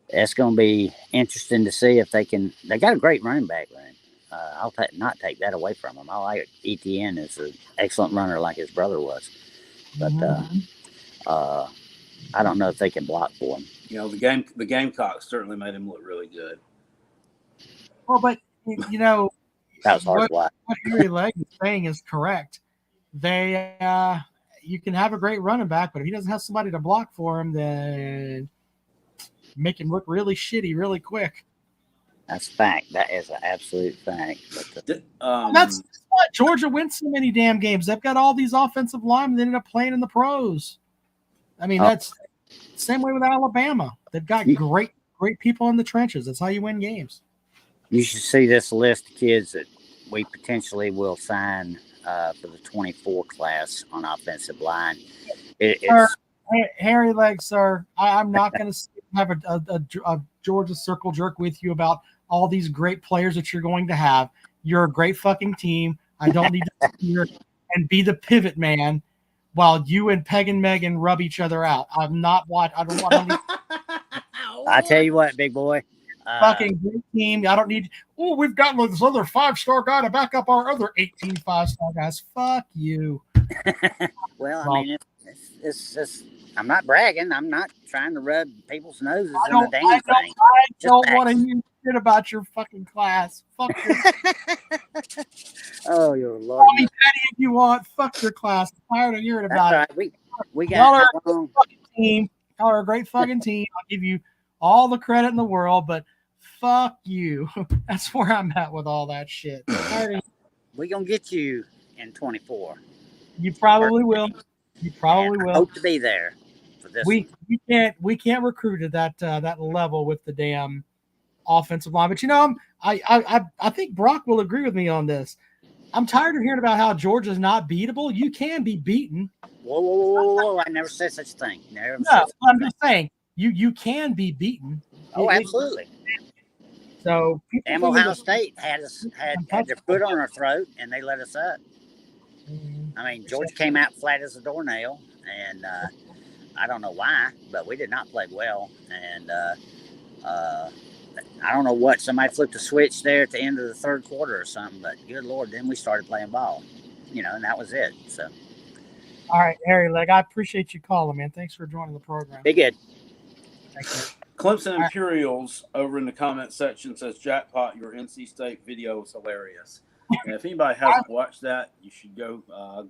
it's going to be interesting to see if they can. They got a great running back room. I'll not take that away from them. I like Etienne is an excellent runner, like his brother was, but I don't know if they can block for him. You know, the Gamecocks certainly made him look really good. Well, but you know, That was hard to watch. what Harry Legg is saying is correct. They, you can have a great running back, but if he doesn't have somebody to block for him, then make him look really shitty really quick. That's fact. That is an absolute fact. But That's why Georgia wins so many damn games. They've got all these offensive linemen that end up playing in the pros. I mean, that's the same way with Alabama. They've got great people in the trenches. That's how you win games. you should see this list of kids that we potentially will sign for the 24 class on offensive line. Harry Legg, sir, I'm not going to have a Georgia circle jerk with you about all these great players that you're going to have. You're a great fucking team. I don't need to sit here and be the pivot man while you and Peg and Megan rub each other out. I'm not what I don't want to. I tell you what, big boy. Fucking great team. I don't need. Oh, we've got this other 5-star guy to back up our other 18 5-star guys. Fuck you. Well, I mean, it's I'm not bragging. I'm not trying to rub people's noses in the damn thing. I don't want to hear shit about your fucking class. Fuck your. Oh, your Lord. Call me petty if you want. Fuck your class. I'm tired of hearing about That's it. right. We Y'all got are a great fucking team. Y'all are a great fucking team. I'll give you all the credit in the world, but fuck you. That's where I'm at with all that shit. We're gonna get you in 24. You probably will. You probably will. Hope to be there for this. We can't recruit at that level with the damn offensive line. But you know, I think Brock will agree with me on this. I'm tired of hearing about how Georgia's not beatable. You can be beaten. Whoa! I never said such a thing. Never No, I'm just saying you can be beaten. Oh, absolutely. So Damn, Ohio State had their foot on our throat and they let us up. I mean, Georgia came out flat as a doornail, and I don't know why, but we did not play well. And I don't know what, somebody flipped a switch there at the end of the third quarter or something, but good Lord, then we started playing ball, and that was it. So, all right, Harry Legg, I appreciate you calling, man. Thanks for joining the program. be good. Thank you. Clemson Imperials over in the comment section says, Jackpot, your NC State video was hilarious. And if anybody hasn't watched that, you should go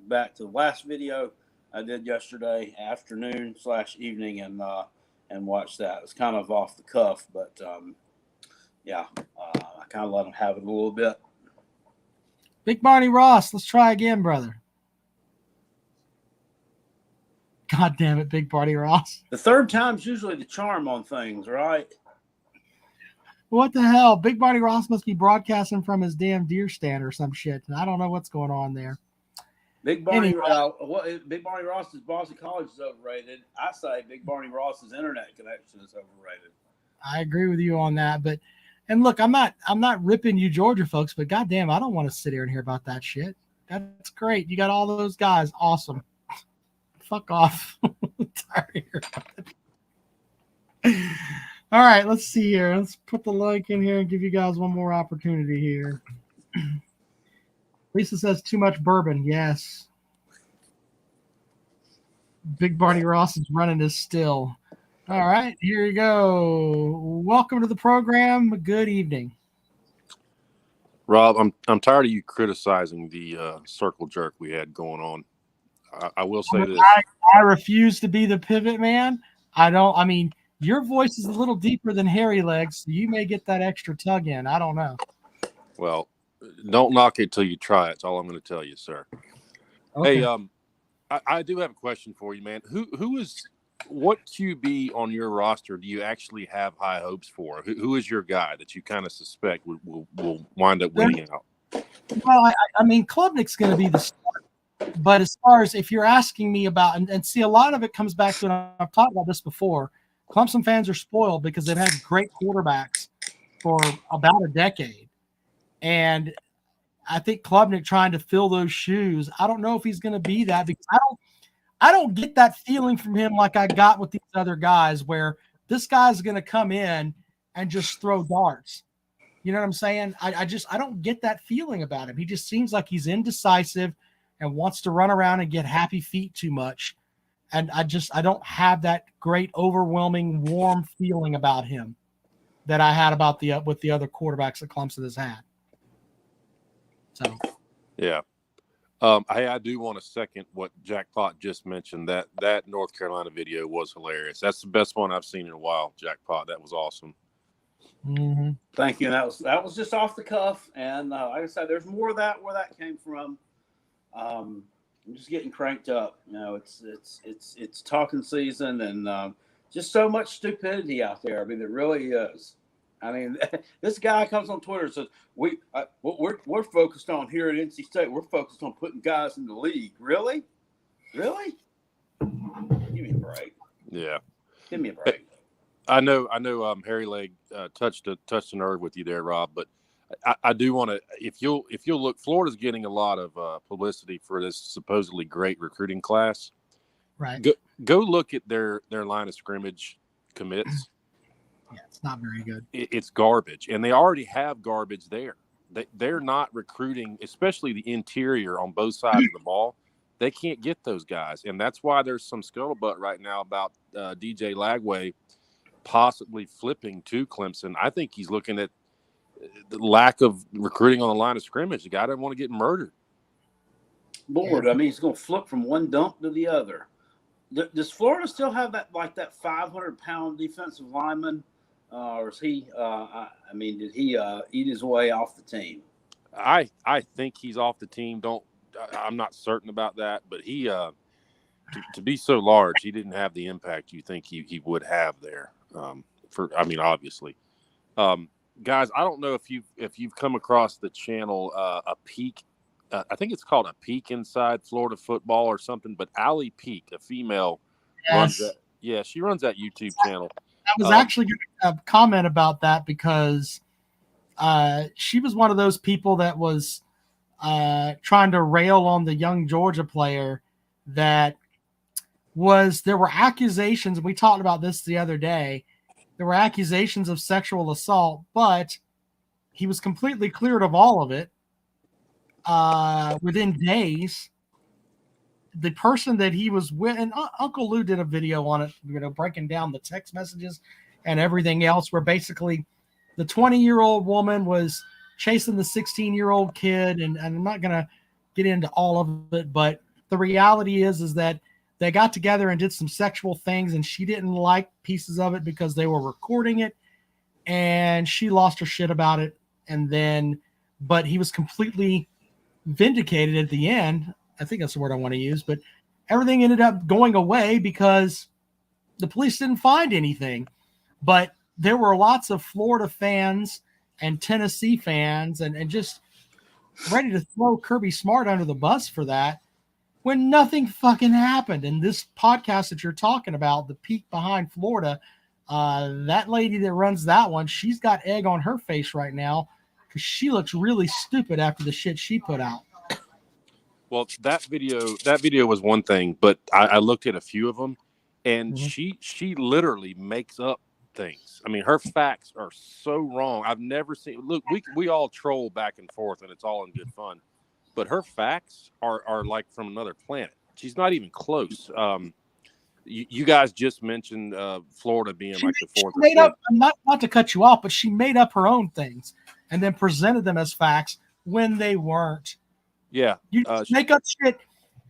back to the last video I did yesterday afternoon / evening and watch that. It was kind of off the cuff, but I kind of let them have it a little bit. Big Barney Ross, let's try again, brother. God damn it, Big Barney Ross. The third time's usually the charm on things, right? What the hell? Big Barney Ross must be broadcasting from his damn deer stand or some shit. I don't know what's going on there. Big Barney, Anyway. Big Barney Ross's Boston College is overrated. I say Big Barney Ross's internet connection is overrated. I agree with you on that, and look, I'm not ripping you Georgia folks, but goddamn, I don't want to sit here and hear about that shit. That's great. You got all those guys. Awesome. Fuck off. Tired of it. All right, let's see here. Let's put the link in here and give you guys one more opportunity here. Lisa says too much bourbon. Yes. Big Barney Ross is running his still. All right, here you go. Welcome to the program. Good evening. Rob, I'm tired of you criticizing the circle jerk we had going on. I will say this. I refuse to be the pivot man. Your voice is a little deeper than Hairy Legs, so you may get that extra tug in. I don't know. Well, don't knock it till you try it. That's all I'm going to tell you, sir. Okay. Hey, I do have a question for you, man. What QB on your roster do you actually have high hopes for? Who is your guy that you kind of suspect will wind up winning out? Well, Klubnik's going to be the starter. But as far as if you're asking me about, and see, a lot of it comes back to, and I've talked about this before, Clemson fans are spoiled because they've had great quarterbacks for about a decade. And I think Klubnik trying to fill those shoes, I don't know if he's going to be that, because I don't get that feeling from him like I got with these other guys, where this guy's going to come in and just throw darts. You know what I'm saying? I don't get that feeling about him. He just seems like he's indecisive and wants to run around and get happy feet too much. And I don't have that great, overwhelming, warm feeling about him that I had about with the other quarterbacks that Clemson has had. So, yeah. I do want to second what Jackpot just mentioned. That North Carolina video was hilarious. That's the best one I've seen in a while, Jackpot. That was awesome. Mm-hmm. Thank you. That was just off the cuff, and like I said, there's more of that where that came from. I'm just getting cranked up. You know, it's talking season, and just so much stupidity out there. I mean, there really is. I mean, this guy comes on Twitter and says, we're focused on here at NC State. We're focused on putting guys in the league. Really? Really? Give me a break. Yeah. Give me a break. I know. Harry Leg touched a nerve with you there, Rob. But I do want to, if you'll look, Florida's getting a lot of publicity for this supposedly great recruiting class. Right. Go look at their line of scrimmage commits. Yeah, it's not very good. It's garbage, and they already have garbage there. They're not recruiting, especially the interior on both sides of the ball. They can't get those guys, and that's why there's some scuttlebutt right now about DJ Lagway possibly flipping to Clemson. I think he's looking at the lack of recruiting on the line of scrimmage. The guy doesn't want to get murdered. Lord, I mean, he's going to flip from one dump to the other. Does Florida still have that 500-pound defensive lineman? Or is he? Did he eat his way off the team? I think he's off the team. I'm not certain about that, but he to be so large, he didn't have the impact you think he would have there. Obviously, guys, I don't know if you've come across the channel A Peek. I think it's called A Peek Inside Florida Football or something. But Allie Peek, a female, runs that. Yeah, she runs that YouTube channel. I was actually going to comment about that because she was one of those people that was trying to rail on the young Georgia player there were accusations, and we talked about this the other day, there were accusations of sexual assault, but he was completely cleared of all of it within days. The person that he was with, and Uncle Lou did a video on it, breaking down the text messages and everything else, where basically the 20-year-old woman was chasing the 16-year-old kid. And I'm not going to get into all of it, but the reality is that they got together and did some sexual things, and she didn't like pieces of it because they were recording it, and she lost her shit about it. And then, but he was completely vindicated at the end. I think that's the word I want to use, but everything ended up going away because the police didn't find anything. But there were lots of Florida fans and Tennessee fans and just ready to throw Kirby Smart under the bus for that when nothing fucking happened. And this podcast that you're talking about, The Peak Behind Florida, that lady that runs that one, she's got egg on her face right now because she looks really stupid after the shit she put out. Well, that video was one thing, but I looked at a few of them, and she literally makes up things. I mean, her facts are so wrong. I've never seen. Look, we all troll back and forth, and it's all in good fun. But her facts are like from another planet. She's not even close. You guys just mentioned Florida being like the fourth. She made up, not to cut you off, but she made up her own things and then presented them as facts when they weren't. Yeah. You just make up shit.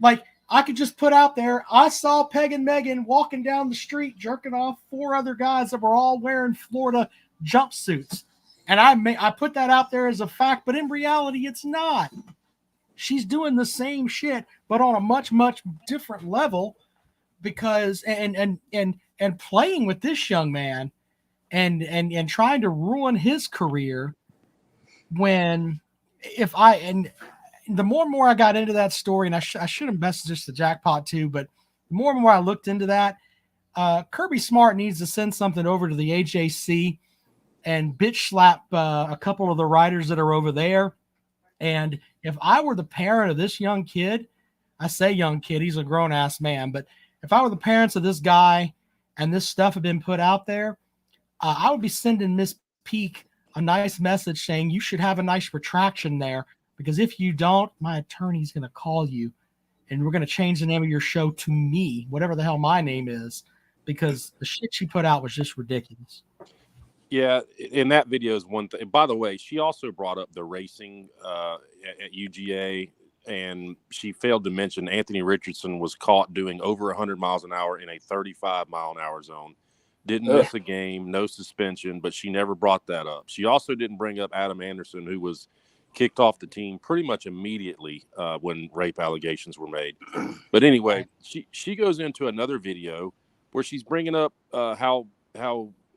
Like, I could just put out there, I saw Peg and Megan walking down the street jerking off 4 other guys that were all wearing Florida jumpsuits. And I put that out there as a fact, but in reality, it's not. She's doing the same shit, but on a much, much different level, because and playing with this young man and trying to ruin his career when the more and more I got into that story, and I should have messaged this to Jackpot too, but the more and more I looked into that, Kirby Smart needs to send something over to the AJC and bitch slap a couple of the writers that are over there. And if I were the parent of this young kid, I say young kid, he's a grown ass man, but if I were the parents of this guy and this stuff had been put out there, I would be sending Miss Peak a nice message saying you should have a nice retraction there. Because if you don't, my attorney's going to call you and we're going to change the name of your show to me, whatever the hell my name is, because the shit she put out was just ridiculous. Yeah, and that video is one thing. By the way, she also brought up the racing at UGA, and she failed to mention Anthony Richardson was caught doing over 100 miles an hour in a 35-mile-an-hour zone. Didn't miss a game, no suspension, but she never brought that up. She also didn't bring up Adam Anderson, who was kicked off the team pretty much immediately when rape allegations were made. But anyway, she goes into another video where she's bringing up how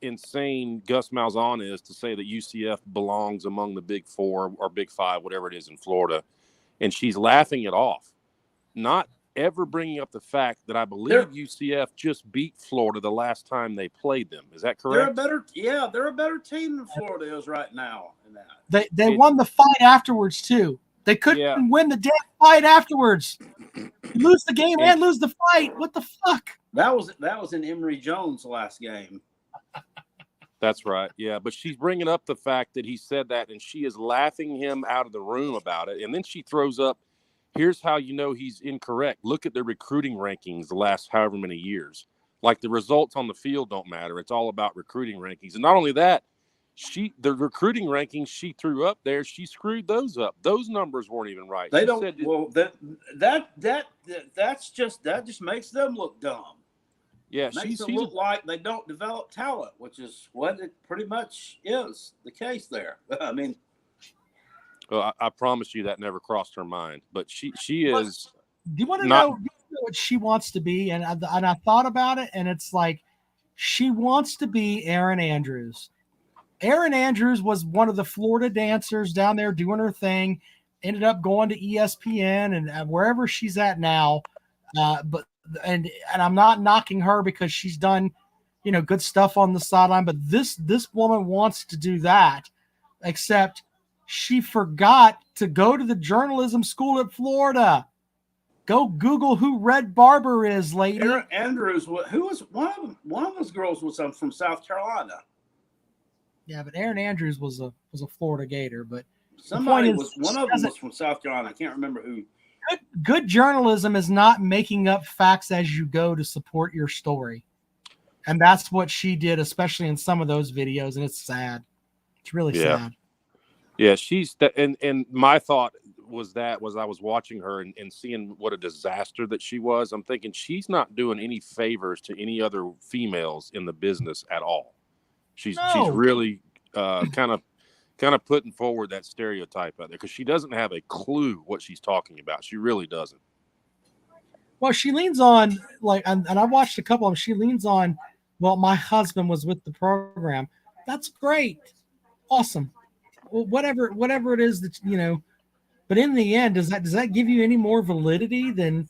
insane Gus Malzahn is to say that UCF belongs among the Big Four or Big Five, whatever it is in Florida. And she's laughing it off, not ever bringing up the fact that I believe UCF just beat Florida the last time they played them. Is that correct? They're a better team than Florida is right now. In that. They won the fight afterwards too. They couldn't win the damn fight afterwards. Lose the game and lose the fight. What the fuck? That was in Emory Jones' last game. That's right. Yeah, but she's bringing up the fact that he said that, and she is laughing him out of the room about it. And then she throws up, here's how you know he's incorrect. Look at the recruiting rankings the last however many years. Like, the results on the field don't matter. It's all about recruiting rankings. And not only that, the recruiting rankings she threw up there, she screwed those up. Those numbers weren't even right. They don't. Well, that just makes them look dumb. Yeah, makes them look like they don't develop talent, which is what it pretty much is the case there. I mean, well, I promise you that never crossed her mind. But she is. Do you want to know what she wants to be? And I thought about it, and it's like she wants to be Erin Andrews. Erin Andrews was one of the Florida dancers down there doing her thing, ended up going to ESPN and wherever she's at now. But I'm not knocking her because she's done, good stuff on the sideline. But this woman wants to do that, except she forgot to go to the journalism school at Florida. Go Google who Red Barber is, lady. Erin Andrews, who was one of those girls was from South Carolina. Yeah, but Erin Andrews was a Florida Gator, but one of them was from South Carolina. I can't remember who. Good journalism is not making up facts as you go to support your story. And that's what she did, especially in some of those videos. And it's sad. It's really sad. Yeah, and my thought was I was watching her and seeing what a disaster that she was. I'm thinking she's not doing any favors to any other females in the business at all. She's really kind of putting forward that stereotype out there because she doesn't have a clue what she's talking about. She really doesn't. Well, she leans on and I watched a couple of them. She leans on, well, my husband was with the program. That's great. Awesome. Well, whatever it is that, but in the end, does that give you any more validity than,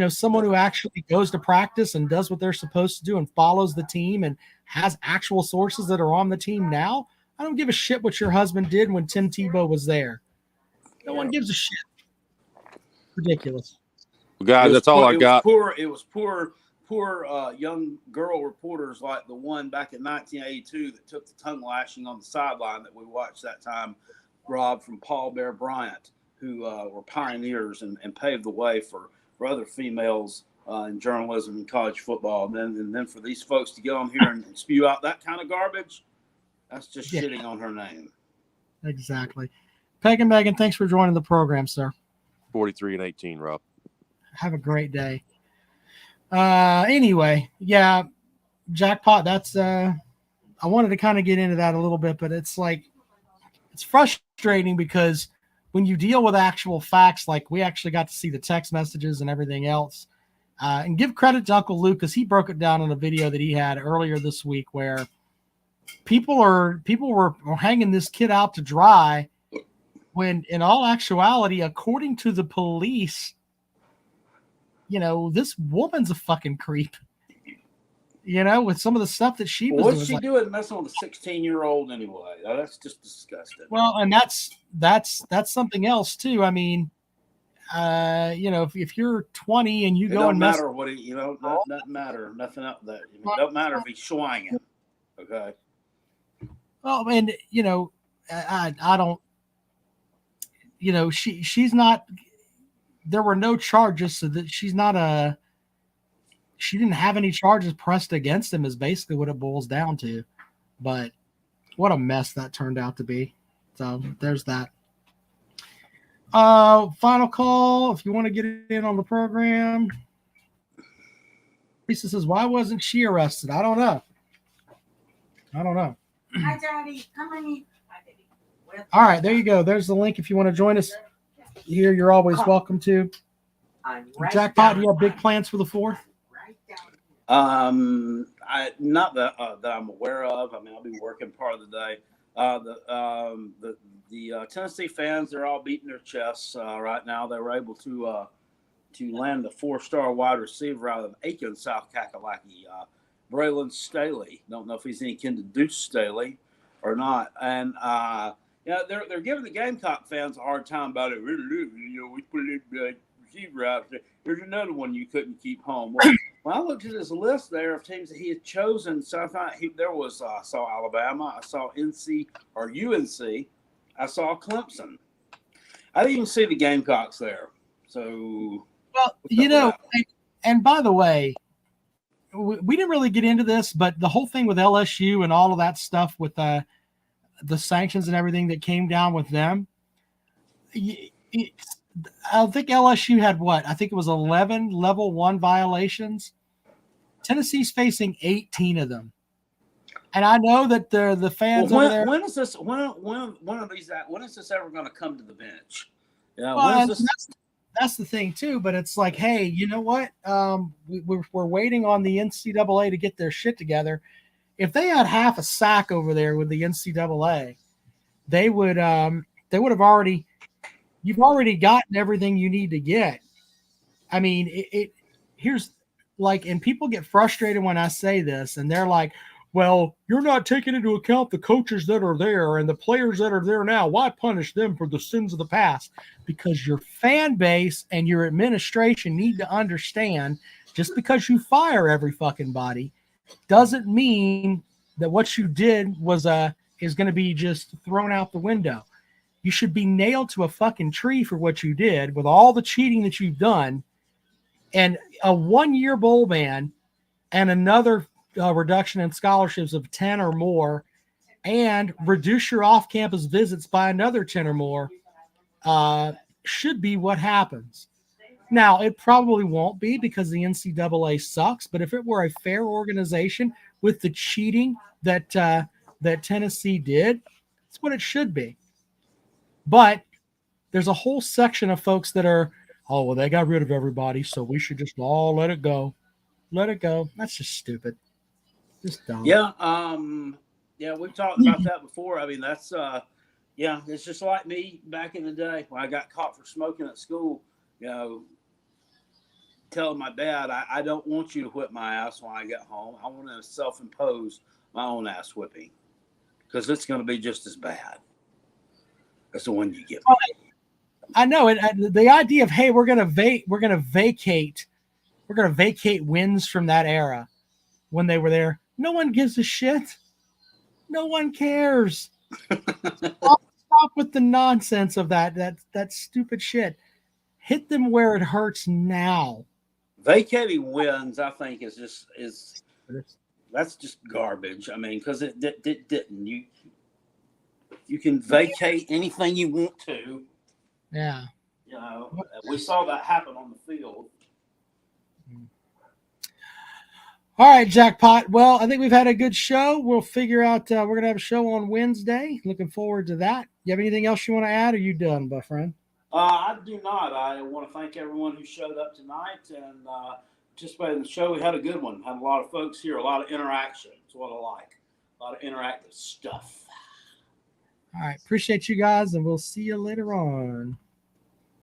someone who actually goes to practice and does what they're supposed to do and follows the team and has actual sources that are on the team now? I don't give a shit what your husband did when Tim Tebow was there. No one gives a shit. Ridiculous. Well, guys, that's all I got. It was poor young girl reporters like the one back in 1982 that took the tongue lashing on the sideline that we watched that time, Rob, from Paul Bear Bryant, who were pioneers and paved the way for other females in journalism and college football. And then for these folks to get on here and spew out that kind of garbage, that's just shitting on her name. Exactly. Peg and Megan, thanks for joining the program, sir. 43-18, Rob. Have a great day. Anyway, yeah, jackpot. That's I wanted to kind of get into that a little bit, but it's frustrating because when you deal with actual facts, like we actually got to see the text messages and everything else, and give credit to Uncle Luke because he broke it down in a video that he had earlier this week where people were hanging this kid out to dry when in all actuality, according to the police, this woman's a fucking creep. With some of the stuff that she was What's she doing messing with a 16-year-old anyway? That's just disgusting. Well, and that's something else too. I mean, if you're 20 and you go and mess, what doesn't matter. Nothing up that. It don't matter if he's swinging. Okay. Well, and I don't. She's not. There were no charges, so that she didn't have any charges pressed against him is basically what it boils down to. But what a mess that turned out to be. So there's that. Final call. If you want to get in on the program. Lisa says, why wasn't she arrested? I don't know. Hi, Daddy. How many? All right, there you go. There's the link if you want to join us here. You're always welcome to. Jackpot, do you have big plans for the 4th? Not that I'm aware of. I mean, I'll be working part of the day. The Tennessee fans, they're all beating their chests right now. They were able to land the 4-star wide receiver out of Aiken, South Kakalaki, Braylon Staley. Don't know if he's any kin to Deuce Staley or not. And they're giving the Gamecock fans a hard time about it. We put a receiver out there. There's another one you couldn't keep home. Well, when I looked at his list there of teams that he had chosen, so I thought I saw Alabama, I saw UNC, I saw Clemson. I didn't even see the Gamecocks there. So, well, and by the way, we didn't really get into this, but the whole thing with LSU and all of that stuff with the sanctions and everything that came down with them, I think LSU had what? I think it was 11 level 1 violations. Tennessee's facing 18 of them. And I know that the fans over there. When is this ever going to come to the bench? That's the thing too, but it's like, hey, you know what? We're waiting on the NCAA to get their shit together. If they had half a sack over there with the NCAA, they would have already. You've already gotten everything you need to get. I mean, here's like, and people get frustrated when I say this, and they're like, well, you're not taking into account the coaches that are there and the players that are there now. Why punish them for the sins of the past? Because your fan base and your administration need to understand, just because you fire every fucking body doesn't mean that what you did is going to be just thrown out the window. You should be nailed to a fucking tree for what you did with all the cheating that you've done. And a 1-year bowl ban and another reduction in scholarships of 10 or more, and reduce your off-campus visits by another 10 or more, should be what happens. Now, it probably won't be because the NCAA sucks, but if it were a fair organization with the cheating that Tennessee did, that's what it should be. But there's a whole section of folks that are, oh, well, they got rid of everybody, so we should just all let it go. Let it go. That's just stupid. Just dumb. Yeah. Yeah, we've talked about that before. I mean, that's it's just like me back in the day when I got caught for smoking at school, telling my dad, I don't want you to whip my ass when I get home. I want to self-impose my own ass whipping because it's going to be just as bad as the one you get. I know it. The idea of, hey, we're gonna vacate wins from that era when they were there. No one gives a shit. No one cares. Stop with the nonsense of that stupid shit. Hit them where it hurts now. Vacating wins, I think, that's just garbage. I mean, because it didn't. You can vacate anything you want to. Yeah. We saw that happen on the field. All right, Jackpot. Well, I think we've had a good show. We'll figure out we're going to have a show on Wednesday. Looking forward to that. You have anything else you want to add, or are you done, my friend? I do not. I want to thank everyone who showed up tonight and participated in the show. We had a good one. Had a lot of folks here, a lot of interaction. That's what I like. A lot of interactive stuff. All right. Appreciate you guys, and we'll see you later on.